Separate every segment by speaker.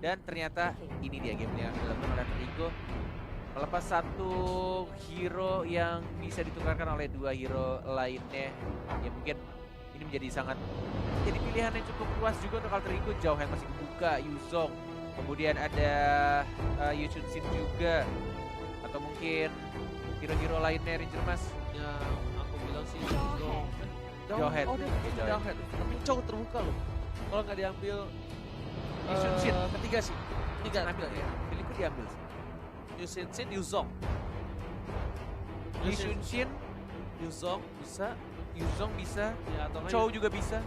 Speaker 1: Dan ternyata ini dia game yang dilakukan oleh Trigo. Melepas satu hero yang bisa ditukarkan oleh dua hero lainnya. Ya mungkin ini jadi pilihan yang cukup luas juga untuk Alter Ego. Jauhan masih kebuka, Yuzong. Kemudian ada Yu Chun Sin juga. Atau mungkin hero-hero lainnya, Ranger Mas.
Speaker 2: Yang aku bilang sih Yuzong.
Speaker 1: Jauhan.
Speaker 2: Oh dia Jauhan. Tapi Chow terbuka loh. Kalau nggak diambil
Speaker 1: Yu Chun Sin.
Speaker 2: ketiga sih. Tiga ambil ya.
Speaker 1: Pilihku diambil sih.
Speaker 2: Yu Chun Sin, Yuzong.
Speaker 1: Yu Chun Sin,
Speaker 2: Yuzong bisa.
Speaker 1: Yuzong bisa,
Speaker 2: Ya atau nggak
Speaker 1: Chow juga bisa.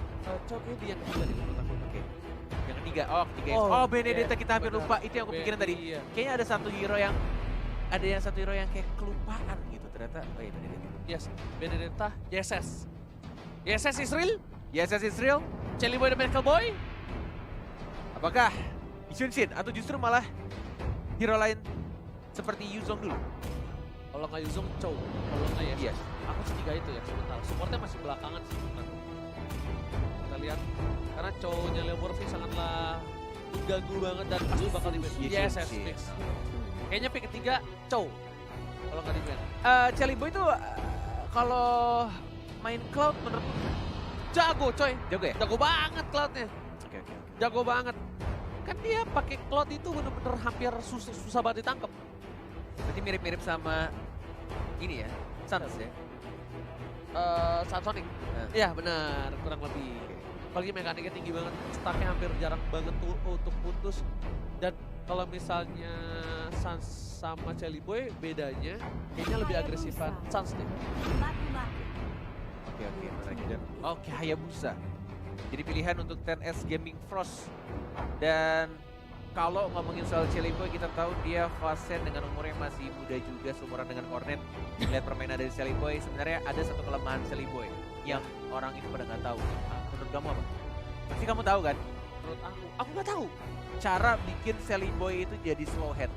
Speaker 2: Chow kayaknya dia yang ketiga nih menurut aku.
Speaker 1: Oke. Yang ketiga, ketiga.
Speaker 2: Oh,
Speaker 1: Oh, Benedetta
Speaker 2: iya,
Speaker 1: kita hampir
Speaker 2: benar.
Speaker 1: lupa. Itu yang aku pikirin tadi.
Speaker 2: Iya.
Speaker 1: Kayaknya ada satu hero yang kayak kelupaan gitu. Ternyata, oh iya Benedetta.
Speaker 2: Yes, Benedetta, YSS. YSS Israel,
Speaker 1: Yes, Israel.
Speaker 2: Jelly Boy the Miracle Boy.
Speaker 1: Apakah Yu Chun Sin atau justru malah hero lain seperti Yuzong dulu?
Speaker 2: Kalau nggak Yuzong, Chow. Kalau nggak YSS.
Speaker 1: Yes.
Speaker 2: Aku setiga itu ya sebentar. Supportnya masih belakangan sih menurut aku. Kita lihat karena Chow-nya Leo Murphy sangatlah mengganggu banget dan pasti bakal di ban. YSS fix. Kayaknya pick ketiga Chow. Kalau nggak di ban.
Speaker 1: Jelly Boy itu kalau main Cloud menurut
Speaker 2: Jago coy.
Speaker 1: jago ya?
Speaker 2: Jago banget Cloud-nya.
Speaker 1: Oke.
Speaker 2: Jago banget. Kan dia pakai Cloud itu bener-bener hampir susah banget ditangkap.
Speaker 1: Berarti mirip-mirip sama ini ya, Sans ya?
Speaker 2: Sonic. Iya benar, kurang lebih. Apalagi mekaniknya tinggi banget, stacknya hampir jarang banget tuh untuk putus. Dan kalau misalnya Sans sama Jelly Boy bedanya kayaknya lebih agresifan Sans nih.
Speaker 1: Oke, menarik. Dan oke, Hayabusa. Jadi pilihan untuk 10S Gaming Frost. Dan kalau ngomongin soal Jelly Boy, kita tahu dia Fasen dengan umur yang masih muda juga, seumuran dengan Cornet. Melihat permainan dari Jelly Boy, sebenarnya ada satu kelemahan Jelly Boy yang orang itu pada nggak tahu. Menurut kamu apa? Pasti kamu tahu kan?
Speaker 2: Menurut aku nggak tahu.
Speaker 1: Cara bikin Jelly Boy itu jadi slow head.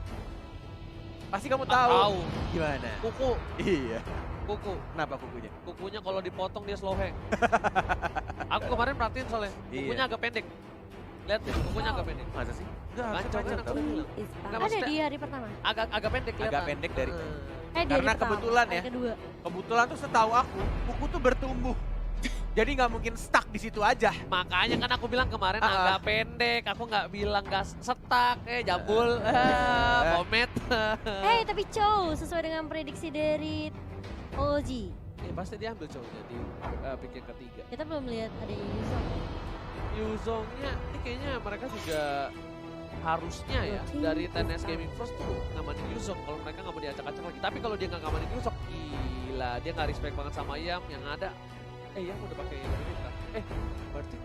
Speaker 1: Pasti kamu
Speaker 2: Tahu.
Speaker 1: tahu. Gimana?
Speaker 2: Kuku,
Speaker 1: Iya.
Speaker 2: kuku.
Speaker 1: Kenapa kukunya?
Speaker 2: Kukunya kalau dipotong dia slow hang. Aku kemarin perhatiin soalnya, kukunya
Speaker 1: Iya.
Speaker 2: agak pendek. Lihat deh, kukunya agak pendek.
Speaker 1: Masa sih? Enggak,
Speaker 2: Kacau kan aku udah bilang. Nggak,
Speaker 3: Ada
Speaker 2: maksudnya
Speaker 3: di hari pertama.
Speaker 2: agak pendek kelihatan.
Speaker 1: agak pendek dari
Speaker 3: Di
Speaker 1: Karena
Speaker 3: hari pertama,
Speaker 1: kebetulan
Speaker 3: hari
Speaker 1: ya.
Speaker 3: kedua.
Speaker 1: kebetulan tuh setahu aku kuku tuh bertumbuh. Jadi nggak mungkin stuck di situ aja.
Speaker 2: Makanya kan aku bilang kemarin agak pendek, aku nggak bilang nggak setak, jambul, komet.
Speaker 3: Tapi Chow sesuai dengan prediksi dari OG.
Speaker 2: Pasti dia ambil cowoknya di pick yang ketiga.
Speaker 3: Kita belum lihat ada Yuzong.
Speaker 2: Yuzongnya, ini kayaknya mereka juga harusnya ya dari TNS Gaming First tuh ngamanin Yuzong kalau mereka nggak mau diacak-acak lagi. Tapi kalau dia nggak ngamanin Yuzong, gila dia nggak respect banget sama Yam yang ada. Yam udah pakai Benedetta. Berarti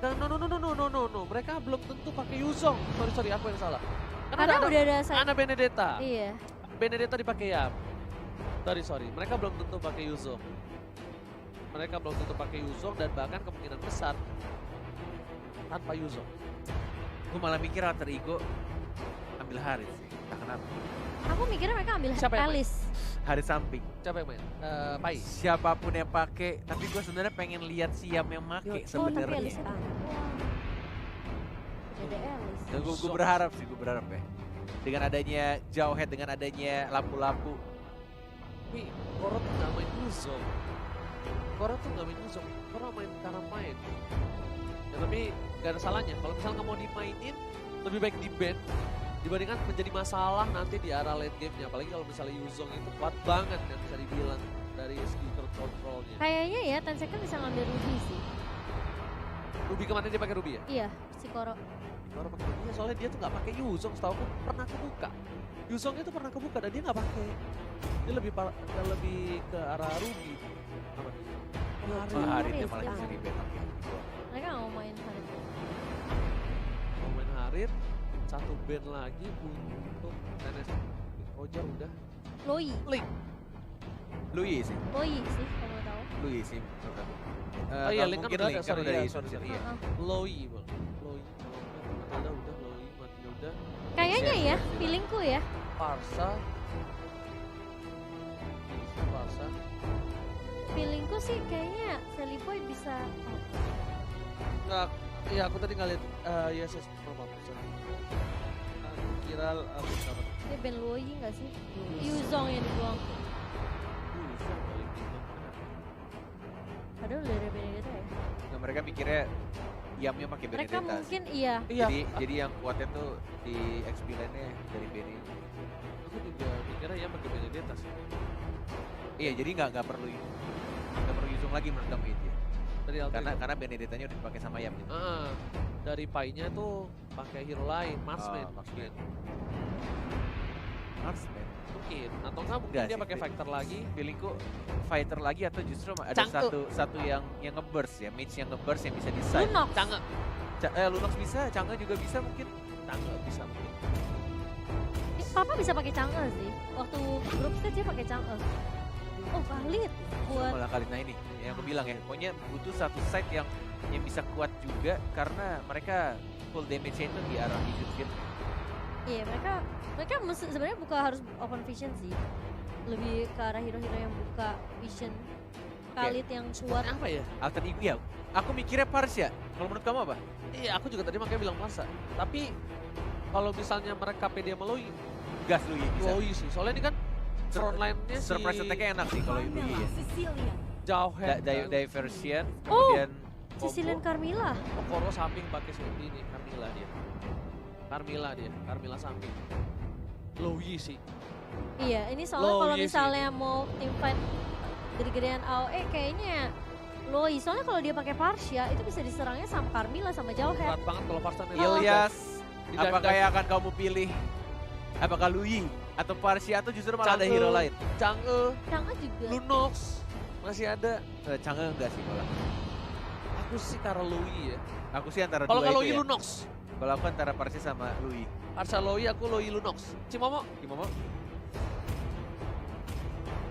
Speaker 2: no. Mereka belum tentu pakai Yuzong. Sorry aku yang salah.
Speaker 3: Karena udah ada
Speaker 2: Ana Benedetta.
Speaker 3: Iya.
Speaker 2: Benedetta dipakai Yam. Sorry. Mereka belum tentu pakai Yuzong. Mereka belum tentu pakai Yuzong dan bahkan kemungkinan besar tanpa Yuzong.
Speaker 1: Gue malah mikir Alter Ego ambil Haris sih. Entah kenapa.
Speaker 3: Aku mikirnya mereka ambil
Speaker 2: Siapa yang main?
Speaker 3: Alice.
Speaker 1: Haris samping.
Speaker 2: Siapa yang main? Pai.
Speaker 1: Siapapun yang pakai, tapi gue sebenarnya pengen lihat Siam yang make
Speaker 3: Oh tapi
Speaker 1: sebenarnya.
Speaker 3: Alice ada. Ada Alice.
Speaker 1: Dan gue berharap ya. Dengan adanya Jauhead, dengan adanya lampu-lampu.
Speaker 2: Tapi Koro tuh gak main Yuzong. Koro main karena main. Ya, tapi gak ada salahnya. Kalau misalnya nggak mau dimainin, lebih baik di ban dibandingkan menjadi masalah nanti di arah late game-nya. Apalagi kalau misalnya Yuzong itu kuat banget kan bisa dibilang dari segi control-nya.
Speaker 3: Kayaknya ya Tanseka bisa ngambil Ruby sih.
Speaker 2: Ruby kemana dia pakai Ruby ya?
Speaker 3: Iya, si Koro.
Speaker 2: Koro pakai Ruby soalnya dia tuh nggak pakai Yuzong. Setahu aku pernah kebuka. Yuzongnya tuh pernah kebuka dan dia nggak pakai. Dia lebih ke arah Ruby. Apa?
Speaker 1: Harisnya
Speaker 3: Haris,
Speaker 1: malah
Speaker 3: iya.
Speaker 1: bisa di ban.
Speaker 3: Mereka nggak mau main Haris.
Speaker 2: Mau main Harit, satu band lagi untuk TNS. Roger udah.
Speaker 3: Loi.
Speaker 2: Link.
Speaker 1: Lui sih.
Speaker 3: Loi sih kalau mau tahu.
Speaker 1: Lui sih. menurut aku.
Speaker 2: Oh iya, Link kan
Speaker 1: mungkin
Speaker 2: udah
Speaker 1: Link
Speaker 2: ada,
Speaker 1: kan
Speaker 2: sorry,
Speaker 1: dari
Speaker 2: iya,
Speaker 1: Sun
Speaker 2: sorry.
Speaker 1: Iya.
Speaker 2: Loi bang. Loi. Matilda udah, Loi, Matilda udah.
Speaker 3: Kayaknya ya,
Speaker 1: Siap.
Speaker 3: feelingku ya.
Speaker 2: Parsa. Bisa Parsa.
Speaker 3: Feelingku sih kayaknya Sally Boy bisa.
Speaker 2: Nggak, iya aku tadi nggak lihat YSS berapa persen. viral atau siapa?
Speaker 3: Ini Ben Luoyi nggak sih? Yuzong yang dibuang. Padahal udah ada Benedetta ya.
Speaker 1: Nah, mereka mikirnya Yamnya pakai
Speaker 3: Mereka
Speaker 1: Benedetta.
Speaker 3: mungkin iya.
Speaker 2: Iya,
Speaker 1: Jadi yang kuatnya tuh di XP lane-nya dari Bene.
Speaker 2: aku juga mikirnya ya pakai Benedetta sih.
Speaker 1: Iya, jadi nggak perlu Yuzong lagi menurut kamu itu ya?
Speaker 2: Dari Altrigo.
Speaker 1: Karena Benedettanya udah dipakai sama Yam gitu.
Speaker 2: Dari Pai-nya tuh pakai hero lain, Marksman.
Speaker 1: Marksman. Marksman.
Speaker 2: Mungkin. Atau nggak mungkin
Speaker 1: Enggak
Speaker 2: dia
Speaker 1: sih,
Speaker 2: pakai fighter lagi.
Speaker 1: Feelingku fighter lagi atau justru ada
Speaker 2: Cangkuk.
Speaker 1: satu yang nge-burst ya, mage yang nge-burst yang bisa decide.
Speaker 3: Lunox.
Speaker 2: Canggih.
Speaker 1: Lunox bisa, Chang'e juga bisa mungkin.
Speaker 2: Canggih bisa mungkin.
Speaker 3: Papa bisa pakai Chang'e sih. Waktu group stage dia pakai Chang'e. Oh valid buat
Speaker 1: Malah kali nah ini yang aku bilang ya, pokoknya butuh satu side yang bisa kuat juga karena mereka full damage-nya itu di arah hidup gitu.
Speaker 3: iya mereka sebenarnya buka harus open vision sih. Lebih ke arah hero-hero yang buka vision. Khalid yang kuat.
Speaker 2: Apa ya?
Speaker 1: Alter ego ya, aku mikirnya Parsha. Kalau menurut kamu apa?
Speaker 2: Iya, aku juga tadi makanya bilang Marsa. Tapi kalau misalnya mereka pede sama Loi,
Speaker 1: Gas lu ya bisa.
Speaker 2: Loi sih. Soalnya ini kan front line-nya si
Speaker 1: Surprise attack-nya enak sih kalau itu ya.
Speaker 2: jauh head.
Speaker 1: Diversion,
Speaker 3: Oh!
Speaker 1: kemudian
Speaker 3: Sicilian Carmilla.
Speaker 2: Okoro samping pakai Sandy nih, Carmilla samping. Loi sih.
Speaker 3: Iya, ini soalnya
Speaker 2: Loi
Speaker 3: kalau
Speaker 2: sih.
Speaker 3: misalnya mau team fight gede-gedean AOE kayaknya Loi. Soalnya kalau dia pakai Parsha itu bisa diserangnya sama Carmilla sama Jauhead.
Speaker 2: Berat banget kalau Parsan
Speaker 1: Ilyas,
Speaker 2: Di
Speaker 1: apakah
Speaker 2: dive-dive.
Speaker 1: yang akan kamu pilih? Apakah Lui atau Parsha atau justru malah ada
Speaker 2: Chang'e.
Speaker 1: hero lain?
Speaker 2: Chang'e,
Speaker 3: Chang'e juga.
Speaker 2: Lunox masih ada.
Speaker 1: Chang'e enggak sih malah.
Speaker 2: Aku sih karena Loi ya.
Speaker 1: Aku sih antara
Speaker 2: Kalau
Speaker 1: dua
Speaker 2: nggak
Speaker 1: itu
Speaker 2: Loi
Speaker 1: ya.
Speaker 2: Lunox,
Speaker 1: Kalau aku antara Parsha sama Lui.
Speaker 2: Arsa Loi aku Loi Lunox. Cimomo,
Speaker 1: Gimana?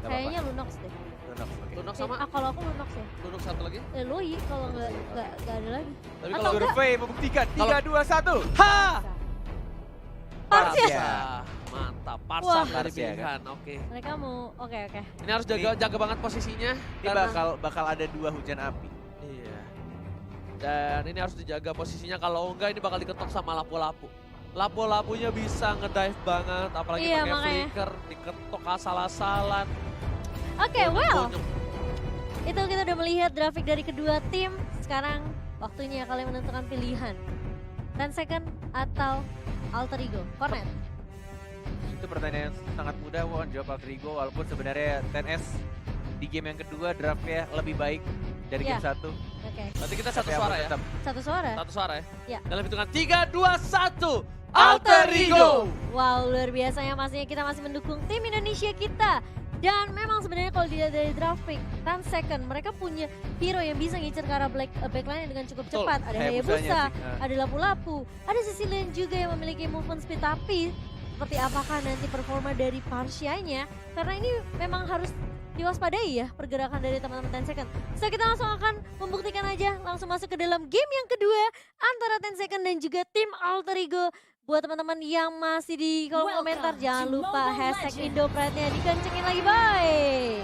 Speaker 1: Gak
Speaker 3: Kayaknya Lunox deh.
Speaker 1: Lunox, oke.
Speaker 2: Lunox sama
Speaker 3: Kalau aku Lunox ya.
Speaker 2: Lunox satu lagi.
Speaker 3: Loi kalau nggak ada lagi.
Speaker 2: Tapi
Speaker 3: Atau
Speaker 2: kalau
Speaker 3: enggak.
Speaker 1: Survei membuktikan
Speaker 2: Kalau-
Speaker 1: 3, 2, 1.
Speaker 2: ha,
Speaker 3: Parsha.
Speaker 1: Parsha.
Speaker 2: Mantap,
Speaker 3: Wah.
Speaker 2: Parsa dari
Speaker 1: Parsha,
Speaker 2: pilihan. Oke.
Speaker 3: Mereka mau oke.
Speaker 2: Ini harus jaga banget posisinya.
Speaker 1: Ini
Speaker 2: karena-
Speaker 1: bakal ada 2 hujan api.
Speaker 2: Iya. Dan ini harus dijaga posisinya, kalau enggak ini bakal diketok sama lapu-lapu. Lapu-lapunya bisa ngedive banget, apalagi
Speaker 3: Iya,
Speaker 2: pakai
Speaker 3: makanya.
Speaker 2: flicker, diketok asal-asalan.
Speaker 3: Oke, well.
Speaker 2: Bonyok.
Speaker 3: Itu kita udah melihat grafik dari kedua tim. Sekarang waktunya kalian menentukan pilihan. 10 second atau Alter Ego. Cornet.
Speaker 1: Itu pertanyaan yang sangat mudah, Won. Jawab Alter Ego, walaupun sebenarnya TNS di game yang kedua draftnya lebih baik dari
Speaker 3: Iya.
Speaker 1: game 1.
Speaker 3: Oke.
Speaker 2: Berarti kita satu
Speaker 1: Tapi
Speaker 2: suara
Speaker 1: aku
Speaker 2: ya?
Speaker 1: tetap
Speaker 3: Satu suara.
Speaker 2: Satu suara ya?
Speaker 3: Iya.
Speaker 2: Dalam hitungan 3, 2, 1.
Speaker 3: Alter
Speaker 2: Ego!
Speaker 3: Wow, luar biasanya pastinya kita masih mendukung tim Indonesia kita. Dan memang sebenarnya kalau dilihat dari draft pick, 10 second, mereka punya hero yang bisa ngincer ke arah backline dengan cukup
Speaker 2: Betul.
Speaker 3: cepat. Ada
Speaker 1: Hayabusanya
Speaker 3: Hayabusa,
Speaker 1: sih, nah.
Speaker 3: ada Lapu-Lapu, ada Sicilian juga yang memiliki movement speed. Tapi seperti apakah nanti performa dari Parsha-nya? Karena ini memang harus diwaspadai ya pergerakan dari teman-teman 10 second. So kita langsung akan membuktikan aja, langsung masuk ke dalam game yang kedua antara 10 second dan juga tim Alter Ego. Buat teman-teman yang masih di kolom komentar, jangan lupa hashtag Indopride-nya dikencengin lagi, bye!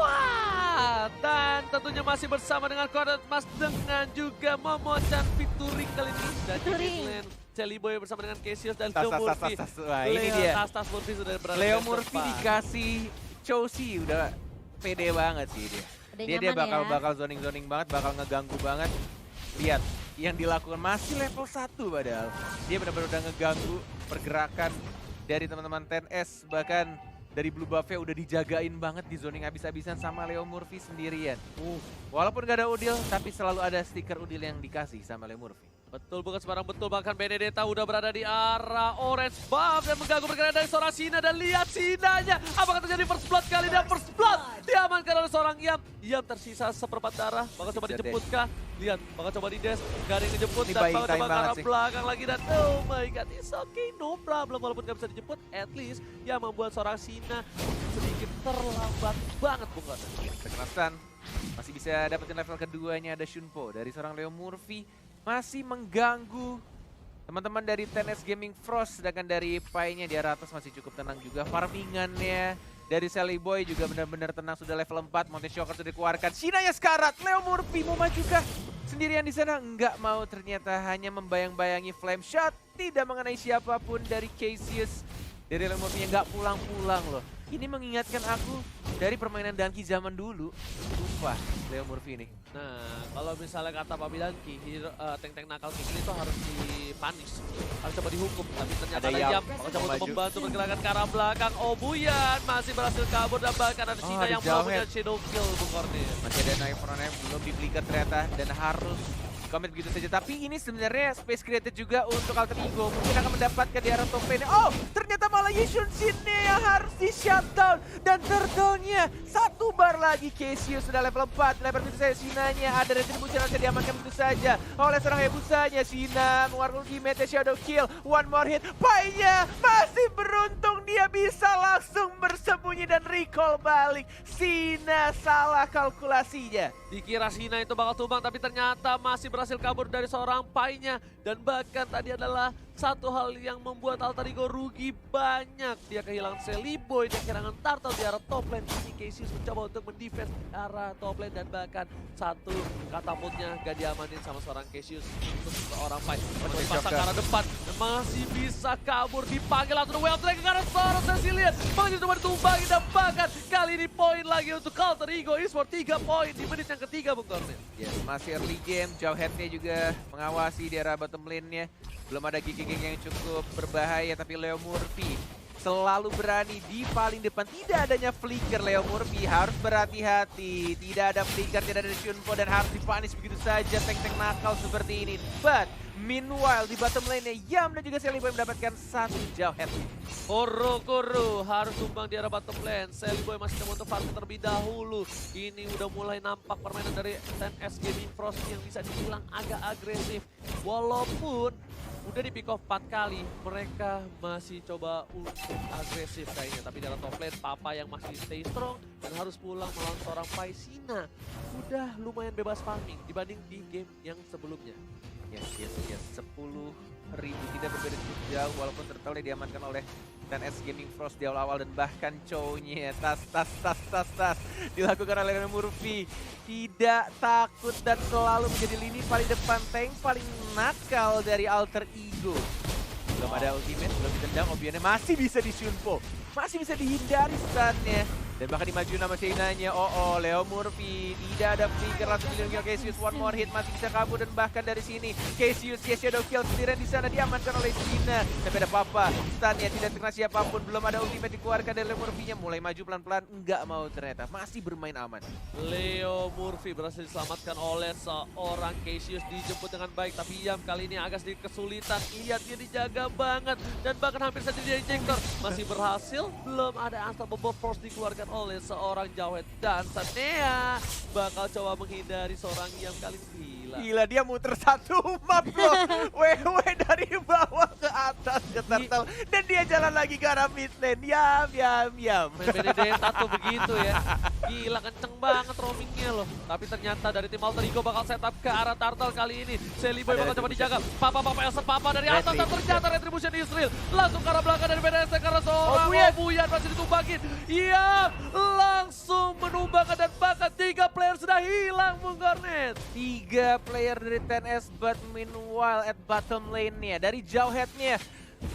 Speaker 2: Wah, dan tentunya masih bersama dengan Cornet Mas dengan juga Momochan featuring kali ini. Dan
Speaker 3: Featuring.
Speaker 2: Jelly Boy bersama dengan Cassius dan
Speaker 1: Tas,
Speaker 2: Leo
Speaker 1: tas, tas,
Speaker 2: Murphy.
Speaker 1: tas, tas. Wah, ini dia.
Speaker 2: Tas Murphy sudah berada
Speaker 1: Leo
Speaker 2: di
Speaker 1: Murphy
Speaker 2: depan.
Speaker 1: dikasih Chelsea udah pede banget sih dia.
Speaker 3: Udah
Speaker 1: Dia
Speaker 3: nyaman ya.
Speaker 1: bakal zoning banget, bakal ngeganggu banget. Lihat, yang dilakukan masih level 1 padahal. Dia benar-benar udah ngeganggu pergerakan dari teman-teman 10S, bahkan dari blue buff-nya udah dijagain banget di zoning habis-habisan sama Leo Murphy sendirian. Walaupun gak ada Udil, tapi selalu ada stiker Udil yang dikasih sama Leo Murphy.
Speaker 2: Betul, bukan sembarang betul, bahkan Benedetta udah berada di arah orange buff dan mengganggu pergerakan dari seorang Sina. Dan lihat Sinanya, apakah terjadi first blood kali ini? First blood diamankan oleh seorang Yam. Yam tersisa seperempat darah, bakal coba
Speaker 1: Bisa
Speaker 2: dijemput kah? Lihat, bakal coba di dash, gak ada yang dijemput
Speaker 1: Ini
Speaker 2: dan
Speaker 1: buying
Speaker 2: bakal
Speaker 1: time
Speaker 2: coba ke
Speaker 1: banget
Speaker 2: arah
Speaker 1: sih.
Speaker 2: belakang lagi. Dan oh my god, it's okay, no problem. Walaupun gak bisa dijemput, at least yang membuat seorang Sina sedikit terlambat banget bukan?
Speaker 1: Kekerasan masih bisa dapetin level keduanya, ada Shunpo dari seorang Leo Murphy. Masih mengganggu teman-teman dari 10S Gaming Frost, sedangkan dari Pai-nya di arah atas masih cukup tenang juga. Farmingannya dari Sally Boy juga benar-benar tenang, sudah level 4. Mountain Shocker sudah dikeluarkan. Shinanya sekarat, Leo Murphy mau maju kah? sendirian di sana, nggak mau ternyata hanya membayang-bayangi flame shot, tidak mengenai siapapun dari Cassius. Dari Leo Murphy yang nggak pulang-pulang loh. Ini mengingatkan aku dari permainan Danki zaman dulu. Sumpah, Leo Murphy ini.
Speaker 2: Nah, kalau misalnya kata Papi Danki, tank-tank nakal kayak gini tuh harus dipunish, harus coba dihukum. Tapi ternyata
Speaker 1: Ada
Speaker 2: ada
Speaker 1: Yam,
Speaker 2: Yam, kalau coba untuk
Speaker 1: maju.
Speaker 2: membantu pergerakan ke arah belakang. Obuyan masih berhasil kabur dan bahkan ada Cina
Speaker 1: ada
Speaker 2: yang belum punya
Speaker 1: Jauhead.
Speaker 2: shadow kill, Bung Kornil.
Speaker 1: Masih ada Knife Runner belum di flicker ternyata dan harus commit begitu saja. Tapi ini sebenarnya space created juga untuk Alter Ego. Mungkin akan mendapatkan di arah top lane. Oh, ternyata malah Yishun Shin-nya yang harus di shutdown. Dan turtle-nya satu bar lagi. Cassius sudah level 4. Level begitu saja Sinanya. Ada retribution yang bisa diamankan begitu saja oleh seorang Hebusanya. Sina mengeluarkan ultimate shadow kill. One more hit. Pai-nya masih beruntung dia bisa langsung bersembunyi dan recall balik. Sina salah kalkulasinya.
Speaker 2: Dikira Sina itu bakal tumbang, tapi ternyata masih berhasil kabur dari seorang Pai-nya. Dan bahkan tadi adalah satu hal yang membuat Alter Ego rugi banyak. Dia kehilangan Celiboy, dia kehilangan Turtle di arah top lane. Ini Cassius mencoba untuk mendefense arah top lane dan bahkan satu katapultnya gak diamanin sama seorang Cassius untuk seorang Pai. Mencoba dipasang ke arah depan, masih bisa kabur, dipanggil langsung Well Drake ke arah seorang Cecilian. Masih coba ditumbangi dan bahkan kali ini poin lagi untuk Alter Ego Esports 3 poin di menit yang ketiga, Bung Kornel.
Speaker 1: Yes, masih early game, Jauhead-nya juga mengawasi di arah bottom lane-nya. Belum ada gigi-gigi yang cukup berbahaya, tapi Leo Murphy selalu berani di paling depan. Tidak adanya flicker, Leo Murphy harus berhati-hati. Tidak ada flicker, tidak ada Shunpo dan harus dipanis begitu saja tank-tank nakal seperti ini. But meanwhile di bottom lane-nya Yam dan juga Celiboy mendapatkan satu Jauhead.
Speaker 2: Koro harus tumbang di arah bottom lane. Celiboy masih coba untuk farming terlebih dahulu. Ini udah mulai nampak permainan dari 10S Gaming Frost yang bisa dibilang agak agresif. Walaupun udah di pick off 4 kali, mereka masih coba untuk agresif kayaknya. Tapi di arah top lane, Papa yang masih stay strong dan harus pulang melawan seorang Pai. Sina udah lumayan bebas farming dibanding di game yang sebelumnya.
Speaker 1: Yes. 10.000 tidak berbeda cukup jauh walaupun Turtle diamankan oleh 10S Gaming Frost di awal-awal dan bahkan Chow-nya tas dilakukan oleh Leo Murphy. Tidak takut dan selalu menjadi lini paling depan tank paling nakal dari Alter Ego. Belum ada ultimate, belum ditendang, Obiannya masih bisa di-Shunpo. Masih bisa dihindari stun-nya. Dan bahkan dimajuin sama Seinanya. Oh, Leo Murphy tidak ada flicker, langsung dilindungi oleh Cassius. One more hit, masih bisa kabur dan bahkan dari sini Cassius shadow kill sendirian di sana diamankan oleh Sina. Tapi ada Papa, stun-nya tidak terkena siapapun. Belum ada ultimate dikeluarkan dari Leo Murphy-nya. Mulai maju pelan-pelan, enggak mau ternyata. Masih bermain aman.
Speaker 2: Leo Murphy berhasil diselamatkan oleh seorang Cassius, dijemput dengan baik. Tapi Yam kali ini agak sedikit kesulitan. Lihat dia dijaga banget dan bahkan hampir saja dia injector. Masih berhasil, belum ada Unstoppable Force dikeluarkan oleh seorang Jauhead. Dan Sanea bakal coba menghindari seorang Yam kali ini.
Speaker 1: Gila, dia muter satu map loh. WW dari bawah ke atas ke Turtle. Dan dia jalan lagi ke arah mid lane. Yam.
Speaker 2: Main BDD tuh begitu ya. Gila, kenceng banget roamingnya loh. Tapi ternyata dari tim Alter Ego bakal setup ke arah Turtle kali ini. Celiboy bakal coba dijaga. Papa dari atas dan ternyata retribution Israel. Langsung ke arah belakang dari BDS karena seorang Obuyan masih ditumbangin. Iya, langsung menumbangkan dan bahkan 3 player sudah hilang, Bung Kornet.
Speaker 1: 3 player dari 10S, but meanwhile at bottom lane-nya dari Jauhead-nya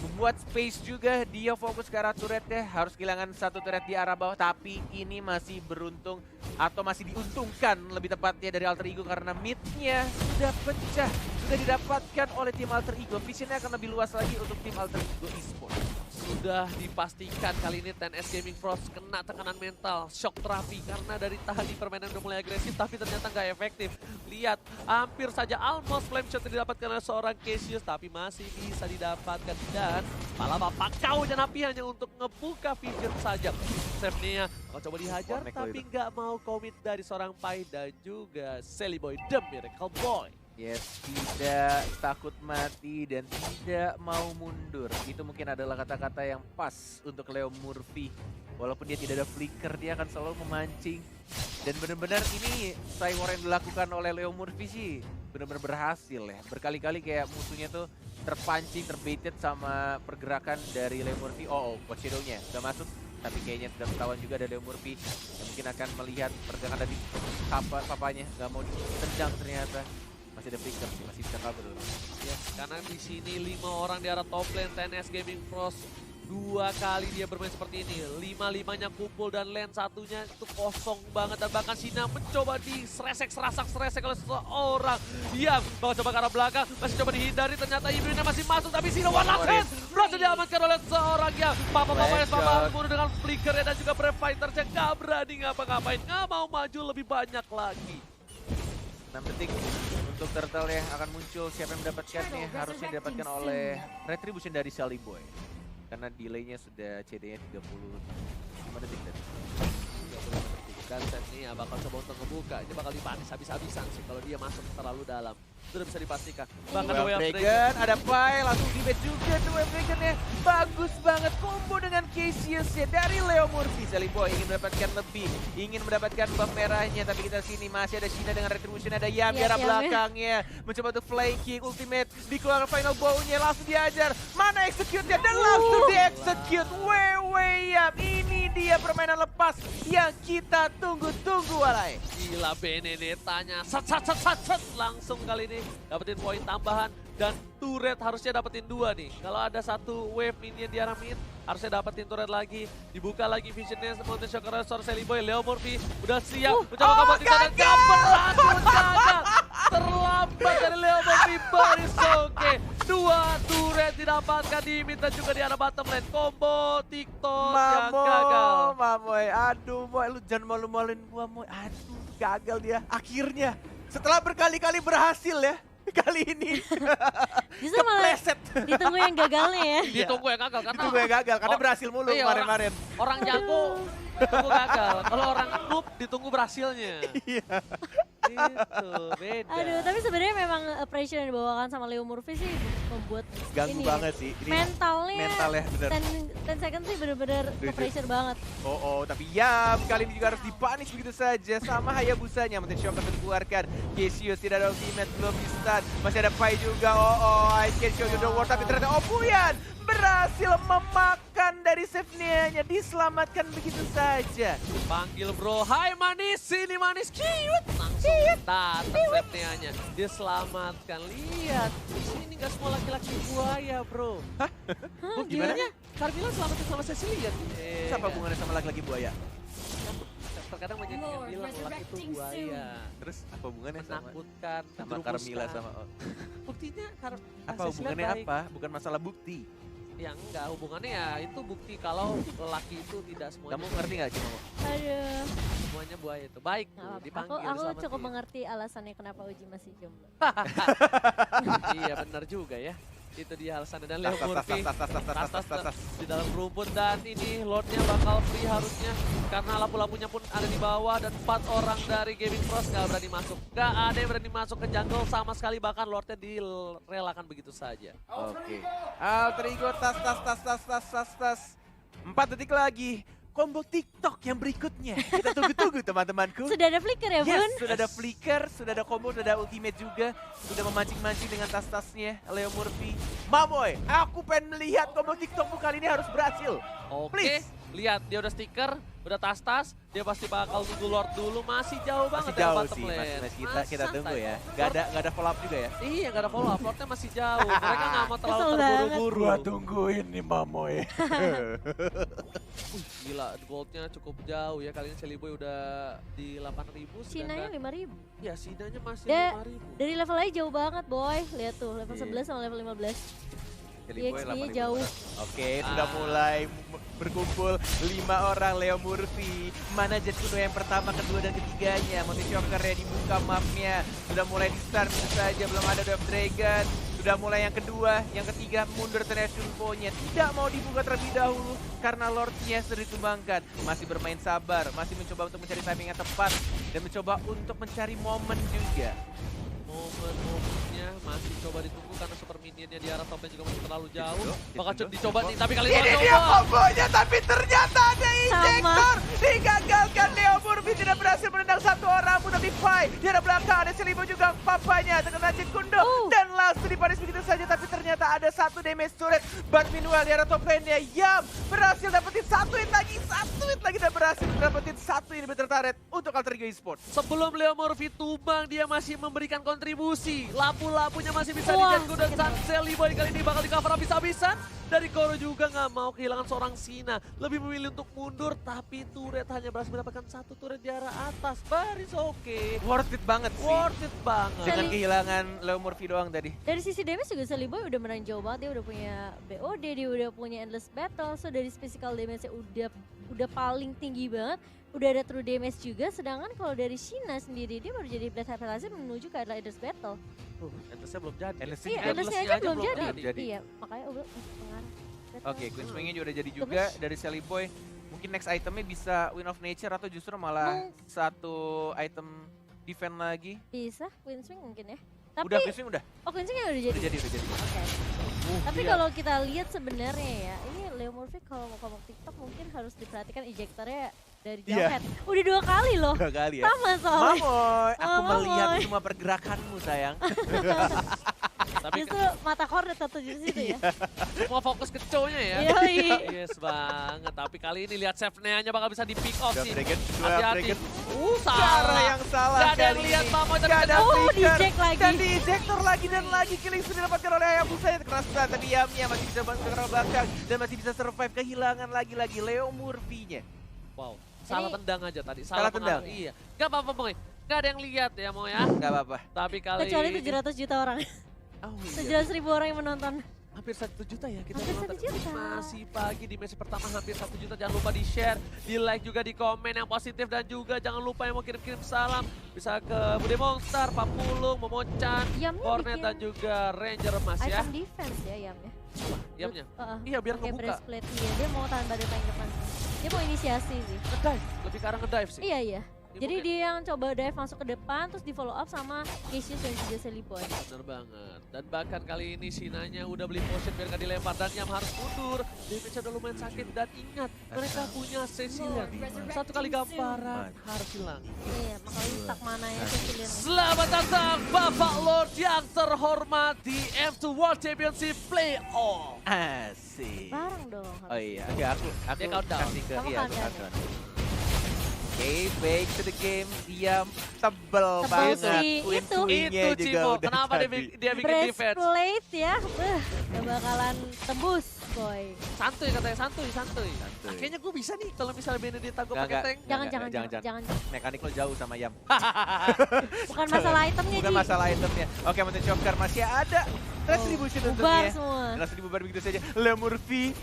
Speaker 1: membuat space juga, dia fokus ke arah turretnya, harus kehilangan satu turret di arah bawah, tapi ini masih beruntung atau masih diuntungkan lebih tepatnya dari Alter Ego karena mid-nya sudah pecah, sudah didapatkan oleh tim Alter Ego. Visionnya akan lebih luas lagi untuk tim Alter Ego Esports.
Speaker 2: Sudah dipastikan kali ini 10S Gaming Frost kena tekanan mental, shock terapi karena dari tadi permainan udah mulai agresif tapi ternyata nggak efektif. Lihat, hampir saja almost flame shot yang didapatkan oleh seorang Cassius tapi masih bisa didapatkan dan malah bapak kau dan api hanya untuk ngebuka vision saja. Safenya mau coba dihajar tapi nggak mau komit dari seorang Pai dan juga Celiboy The Miracle Boy.
Speaker 1: Yes, tidak takut mati dan tidak mau mundur. Itu mungkin adalah kata-kata yang pas untuk Leo Murphy. Walaupun dia tidak ada flicker, dia akan selalu memancing. Dan benar-benar ini try war yang dilakukan oleh Leo Murphy sih benar-benar berhasil ya. Berkali-kali kayak musuhnya tuh terpancing, terbaited sama pergerakan dari Leo Murphy. God Shadow-nya udah masuk. Tapi kayaknya sudah ketahuan juga ada Leo Murphy yang mungkin akan melihat pergerakan dari papanya. Gak mau ditendang ternyata. Masih ada flicker sih, masih bisa kabur.
Speaker 2: Ya, karena di sini 5 orang di arah top lane TNS Gaming Pros. 2 kali dia bermain seperti ini, 5-5-nya kumpul dan lane satunya itu kosong banget. Dan bahkan Sina mencoba diseresek oleh seseorang. Dia mau coba ke arah belakang, masih coba dihindari, ternyata Ibrinnya masih masuk, tapi Sina one last hit berhasil diamankan oleh seorang yang Papa bunuh dengan flickernya dan juga Brave Fighters yang gak berani ngapa-ngapain, gak mau maju lebih banyak lagi.
Speaker 1: 6 detik untuk Turtle ya akan muncul. Siapa yang mendapatkannya? Harusnya didapatkan oleh Retribution dari Sally Boy. Karena delaynya sudah CD-nya 35 detik tadi.
Speaker 2: Dan set ini ya bakal coba untuk ngebuka. Ini bakal dipanis habis-habisan sih kalau dia masuk terlalu dalam. Sudah bisa dipastikan. Bahkan
Speaker 1: Well Dragon, ada Pai, langsung di-bait juga tuh Well Dragon-nya. Bagus banget combo dengan Cassius-nya dari Leo Murphy. Sally Boy ingin mendapatkan lebih, ingin mendapatkan buff merahnya. Tapi kita sini masih ada Shina dengan Retribution, ada Yam di arah belakangnya. Mencoba untuk flying kick, ultimate, dikeluarkan final bow-nya, langsung diajar. Mana execute-nya? Dan langsung di-execute. Way Yam, ini dia permainan lepas yang kita tunggu-tunggu, Walai.
Speaker 2: Gila Benedetta-nya set langsung kali ini dapetin poin tambahan dan turret harusnya dapetin 2 nih. Kalau ada satu wave minion di arah mid harusnya dapetin turret lagi. Dibuka lagi visionnya Mountain Shocker Restore Sally Boy. Leo Murphy udah siap mencoba kabur di sana, gak berhasil, gagal. Terlambat dari Leo Murphy, but it's okay. 2 turret didapatkan di mid dan juga di arah bottom lane. Combo TikTok yang gagal.
Speaker 1: Mamoy, aduh Moy, lu jangan malu-maluin gua Moy. Aduh, gagal dia akhirnya. Setelah berkali-kali berhasil ya, kali ini
Speaker 3: Justru malah
Speaker 1: kepleset.
Speaker 3: ditunggu yang gagalnya ya.
Speaker 2: Ditunggu yang gagal karena
Speaker 1: Itu gue gagal, karena berhasil mulu
Speaker 2: iya,
Speaker 1: kemarin-kemarin.
Speaker 2: orang jago ditunggu gagal. Kalau orang noob ditunggu berhasilnya.
Speaker 1: Iya.
Speaker 2: Itu beda.
Speaker 3: Aduh, tapi sebenarnya memang pressure yang dibawakan sama Leo Murphy sih membuat
Speaker 1: Ganggu
Speaker 3: ini
Speaker 1: banget sih. Ini
Speaker 3: mentalnya
Speaker 1: bener.
Speaker 3: 10 seconds sih bener-bener pressure banget.
Speaker 1: Oh, tapi ya kali ini juga harus dipanis begitu saja sama Hayabusanya. Mountain Shocker dikeluarkan. Cassius tidak ada ultimate, belum di stun. Masih ada Pai juga. I can show you the world. Tapi ternyata Opuyan berhasil memakan dari save-nya, diselamatkan begitu saja.
Speaker 2: Panggil bro, hai manis, sini manis, cute. Langsung datang safety-nya, diselamatkan. Lihat, di sini nggak semua laki-laki buaya bro.
Speaker 1: Hah? Gimana?
Speaker 2: Carmilla selamatin sama Cecilian.
Speaker 1: Apa hubungannya sama laki-laki buaya?
Speaker 2: Terkadang banyak yang bilang laki itu buaya.
Speaker 1: Terus apa hubungannya sama
Speaker 2: Menakutkan,
Speaker 1: Carmilla sama
Speaker 2: buktinya
Speaker 1: apa hubungannya apa? Bukan masalah bukti.
Speaker 2: Ya enggak, hubungannya ya itu bukti kalau lelaki itu tidak semuanya.
Speaker 1: Kamu ngerti nggak Cimo?
Speaker 3: Aduh.
Speaker 2: Semuanya buaya itu. Baik,
Speaker 3: Nggak apa-apa.
Speaker 2: dipanggil.
Speaker 3: Aku
Speaker 2: selamatin.
Speaker 3: cukup mengerti alasannya kenapa Uji masih jomblo.
Speaker 2: Iya benar juga ya. Itu dia alasannya. Dan Leo Murphy tas di dalam rumput dan ini Lordnya bakal free harusnya karena lampu-lampunya pun ada di bawah dan 4 orang dari Gaming Pros nggak berani masuk. Nggak ada yang berani masuk ke jungle sama sekali, bahkan Lordnya direlakan begitu saja.
Speaker 1: Oke. Alter Ego tas. 4 detik lagi. Combo TikTok yang berikutnya. Kita tunggu-tunggu teman-temanku.
Speaker 3: Sudah ada flicker ya, Bun?
Speaker 1: Yes, sudah ada flicker, sudah ada combo, sudah ada ultimate juga. Sudah memancing-mancing dengan tas-tasnya Leo Murphy. Mamoy, aku pengen melihat combo TikTokmu kali ini harus berhasil.
Speaker 2: Oke,
Speaker 1: Please.
Speaker 2: lihat dia udah stiker, udah tas-tas, dia pasti bakal tunggu Lord dulu. Masih jauh banget
Speaker 1: Masih jauh
Speaker 2: dari bottom
Speaker 1: sih,
Speaker 2: lane.
Speaker 1: masih kita tunggu
Speaker 2: santai.
Speaker 1: ya. Gak ada follow up juga ya.
Speaker 2: Iya, gak ada follow up, Lordnya masih jauh. Mereka gak mau terlalu
Speaker 3: Kesel banget.
Speaker 2: terburu-buru.
Speaker 1: tungguin nih Mamoy.
Speaker 2: Gila, goldnya cukup jauh ya. Kali ini Sally Boy udah di 8.000.
Speaker 3: Sinanya
Speaker 2: sedangkan
Speaker 3: 5.000.
Speaker 2: ya Sinanya masih
Speaker 3: Da-
Speaker 2: 5.000.
Speaker 3: Dari level aja jauh banget, boy. Lihat tuh, level
Speaker 1: Iya.
Speaker 3: 11 sama level 15.
Speaker 1: Jadi boy,
Speaker 3: EXP-nya
Speaker 1: 8.000.
Speaker 3: jauh.
Speaker 1: Oke, sudah mulai berkumpul 5 orang Leo Murphy. Mana Jet Kuno yang pertama, kedua, dan ketiganya. Mountain Shocker ya dibuka mapnya. Sudah mulai di-start saja, belum ada Wave Dragon. Sudah mulai yang kedua, yang ketiga mundur TNS Turbo-nya. Tidak mau dibuka terlebih dahulu karena Lord-nya sudah ditumbangkan. Masih bermain sabar, masih mencoba untuk mencari timing yang tepat. Dan mencoba untuk mencari momen juga.
Speaker 2: Momen-momennya masih coba ditunggu karena super minionnya di arah top lane juga masih terlalu jauh.
Speaker 1: Ditunggu,
Speaker 2: Bakal
Speaker 1: ditunggu.
Speaker 2: dicoba nih, tapi kali ini
Speaker 4: Ini
Speaker 2: nggak
Speaker 4: dia
Speaker 2: coba.
Speaker 4: kombonya, tapi ternyata ada injektor. Digagalkan, Leo Murphy tidak berhasil menendang satu orang pun, tapi Fai di arah belakang ada Selibo juga papanya terkena Jin Kundo. Dan langsung dipanis begitu saja, tapi ternyata ada satu damage turret. But meanwhile di arah top lane-nya, Yam berhasil dapetin satu hit lagi dan berhasil dapetin satu inhibitor turret untuk Alter Ego Esports.
Speaker 2: Sebelum Leo Murphy tumbang, dia masih memberikan kontribusi. Lapu-lapunya masih bisa
Speaker 3: Wah,
Speaker 2: dijanku dan Sanseli boy kali ini bakal di cover habis-habisan. Dari Koro juga nggak mau kehilangan seorang Sina. Lebih memilih untuk mundur, tapi turret hanya berhasil mendapatkan satu turret di arah atas. Baris oke.
Speaker 4: Worth it banget sih.
Speaker 2: Worth it banget.
Speaker 4: Dengan kehilangan Leo Murphy doang tadi.
Speaker 3: Dari sisi damage juga Seliboy udah menang jauh banget, dia udah punya BOD, dia udah punya Endless Battle, so dari physical damage-nya udah paling tinggi banget, udah ada true damage juga, sedangkan kalau dari Shina sendiri dia baru jadi Blade Hyperlaser menuju ke arah Endless Battle.
Speaker 2: Endlessnya belum jadi.
Speaker 4: Endlessnya
Speaker 3: Iya,
Speaker 4: juga
Speaker 3: Endlessnya
Speaker 2: Endlessnya
Speaker 3: aja belum
Speaker 2: aja
Speaker 3: jadi.
Speaker 4: jadi.
Speaker 3: Iya, makanya udah masuk pengaruh.
Speaker 4: Oke, Queen Swing-nya juga udah jadi juga dari Sally Boy. Mungkin next itemnya bisa Wind of Nature atau justru malah satu item defend lagi.
Speaker 3: Bisa, Queen Swing mungkin ya. Tapi,
Speaker 4: Udah, Queen Swing udah.
Speaker 3: oh Queen Swing udah jadi.
Speaker 4: Udah jadi.
Speaker 3: Oke. Tapi
Speaker 4: Iya.
Speaker 3: kalau kita lihat sebenarnya ya, ini Leo Murphy kalau mau ngomong TikTok mungkin harus diperhatikan ejektornya dari jauh
Speaker 4: Iya.
Speaker 3: head. Udah 2 kali loh.
Speaker 4: Dua kali ya.
Speaker 3: Sama soalnya.
Speaker 4: Mamoy, aku
Speaker 3: Oh,
Speaker 4: melihat
Speaker 3: Mamoy.
Speaker 4: semua pergerakanmu sayang.
Speaker 2: Tapi
Speaker 3: Justru mata cornet atau di situ ya.
Speaker 2: semua fokus ke cowoknya ya.
Speaker 3: Yoi.
Speaker 2: Yes banget, tapi kali ini lihat save-nya bakal bisa di pick off
Speaker 4: Dua
Speaker 2: sih.
Speaker 4: Dragon, dua
Speaker 2: Hati-hati.
Speaker 4: Dragon.
Speaker 2: Salah.
Speaker 4: Cara yang salah
Speaker 2: Gak ada yang
Speaker 4: kali
Speaker 2: lihat
Speaker 4: ini.
Speaker 2: Mamoy tapi
Speaker 4: Gak ada
Speaker 3: Oh,
Speaker 4: flicker.
Speaker 3: di-eject lagi.
Speaker 4: Dan di-ejector lagi dan lagi. Killing sudah didapatkan oleh Hayabusa yang keras banget. Tapi Yamnya masih bisa bantu ke arah belakang. Dan masih bisa survive kehilangan lagi-lagi Leo Murphy-nya.
Speaker 2: Wow, salah
Speaker 3: Ini-
Speaker 2: tendang aja tadi.
Speaker 4: Salah
Speaker 2: pengarah.
Speaker 4: tendang?
Speaker 2: Iya. Gak apa-apa Moy. Gak ada yang lihat ya Moy ya.
Speaker 4: Gak apa-apa.
Speaker 2: Tapi kali
Speaker 3: Kecuali
Speaker 2: ini
Speaker 3: 700 juta orang.
Speaker 4: Oh,
Speaker 3: 700.000 orang yang menonton.
Speaker 2: hampir 1 juta ya kita
Speaker 3: Hampir
Speaker 2: nonton.
Speaker 3: 1 juta.
Speaker 2: Masih pagi di match pertama hampir 1 juta. Jangan lupa di share, di like juga di komen yang positif. Dan juga jangan lupa yang mau kirim-kirim salam. Bisa ke Bude Monster, Papulung, Momochan,
Speaker 3: Yamnya
Speaker 2: Cornet
Speaker 3: bikin
Speaker 2: dan juga Ranger Emas ya.
Speaker 3: item defense ya Yamnya.
Speaker 2: Yamnya.
Speaker 3: Heeh.
Speaker 2: Iya biar
Speaker 3: Pakai
Speaker 2: ngebuka.
Speaker 3: breastplate, iya dia mau tahan pada tank depan. Dia mau inisiasi sih.
Speaker 2: Ngedive, lebih ke arah ngedive sih.
Speaker 3: Iya iya.
Speaker 2: Ya,
Speaker 3: Jadi
Speaker 2: mungkin-
Speaker 3: dia yang coba dive masuk ke depan, terus di follow up sama Cassius dan juga Seliboy.
Speaker 2: Bener banget. Dan bahkan kali ini Sinanya udah beli potion biar gak dilempar. Dan Yam harus mundur. Damage udah lumayan sakit. Dan ingat, mereka punya Cecilia. Satu kali gamparan harus hilang.
Speaker 3: Iya, makanya tak mananya Cecilian.
Speaker 2: Selamat datang Bapak Lord yang terhormat di M2 World Championship Playoff.
Speaker 4: Asik.
Speaker 3: Bareng dong.
Speaker 4: Oh iya, oke aku
Speaker 2: Dia countdown.
Speaker 4: kasih ke
Speaker 3: Kamu
Speaker 4: iya, aku
Speaker 3: countdown.
Speaker 4: countdown. Oke, back to the game. Dia tebel
Speaker 3: Tebel
Speaker 4: banget.
Speaker 3: sih,
Speaker 4: Queen
Speaker 3: itu.
Speaker 4: swing-nya
Speaker 2: Itu
Speaker 4: juga
Speaker 2: Cimo,
Speaker 4: udah
Speaker 2: kenapa dia,
Speaker 4: tadi.
Speaker 2: dia bikin defense?
Speaker 3: Breastplate ya, gak bakalan tembus boy.
Speaker 2: Santuy katanya, santuy.
Speaker 4: Santuy.
Speaker 2: Kayaknya gue bisa nih kalau misalnya Benedetta gue
Speaker 4: Nggak,
Speaker 2: pakai
Speaker 4: nggak.
Speaker 2: tank.
Speaker 3: Jangan.
Speaker 4: Mekanik lo jauh sama Yam.
Speaker 3: Bukan masalah itemnya
Speaker 4: Bukan
Speaker 3: Ji.
Speaker 4: masalah itemnya. Oke, Mountain Shocker masih ada. Retribution
Speaker 3: Bubar
Speaker 4: untungnya.
Speaker 3: semua.
Speaker 4: Langsung dibubar begitu saja. Le Murphy.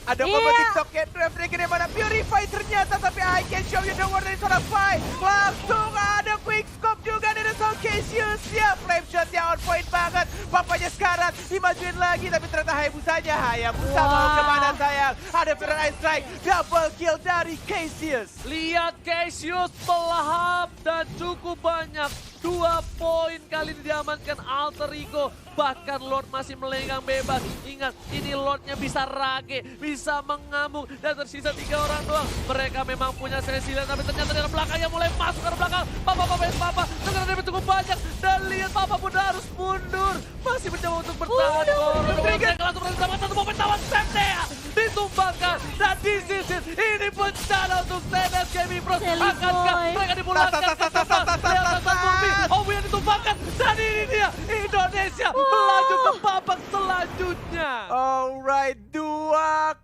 Speaker 4: Ada
Speaker 3: Iya.
Speaker 4: momen TikToknya, Draft Dragon yang mana Purify ternyata, tapi I can show you the word dari seorang Fai. Langsung ada quick scope juga dari Soul Cassius. Ya, flame shotnya on point banget. Papanya sekarang dimajuin lagi, tapi ternyata Hayabusanya. Hayabusa mau
Speaker 3: Wah.
Speaker 4: kemana sayang? Ada Fire Ice Strike, double kill dari Cassius.
Speaker 2: Lihat Cassius pelahap dan cukup banyak. 2 poin kali ini diamankan Alter Ego. Bahkan Lord masih melenggang bebas. Ingat, ini Lordnya bisa rage, bisa mengamuk. Dan tersisa 3 orang doang. Mereka memang punya Cecilia, tapi ternyata dari belakangnya mulai masuk ke belakang. Papa. Ternyata dia cukup banyak. Dan lihat Papa pun harus mundur. Masih mencoba untuk bertahan. Mereka langsung bersama satu momen tawan Septea. Ditumbangkan. Dan disisir. Ini bencana untuk TNS Gaming Pro.
Speaker 3: Seliboy.
Speaker 2: Akankah mereka dipulangkan ke tempat? Lihat Nathan Murphy. Owi yang ditumbangkan. Dan ini dia. Indonesia melaju ke babak selanjutnya.
Speaker 4: Alright, 2-0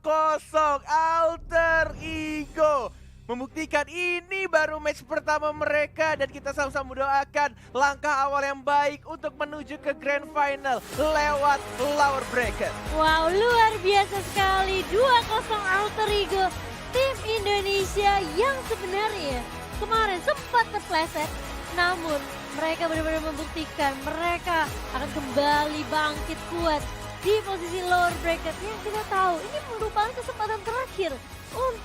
Speaker 4: Alter Ego membuktikan ini baru match pertama mereka dan kita sama-sama mendoakan langkah awal yang baik untuk menuju ke Grand Final lewat Lower Bracket.
Speaker 3: Wow, luar biasa sekali. 2-0 Alter Ego. Tim Indonesia yang sebenarnya kemarin sempat terpleset. Namun mereka benar-benar membuktikan mereka akan kembali bangkit kuat di posisi lower bracket yang kita tahu ini merupakan kesempatan terakhir untuk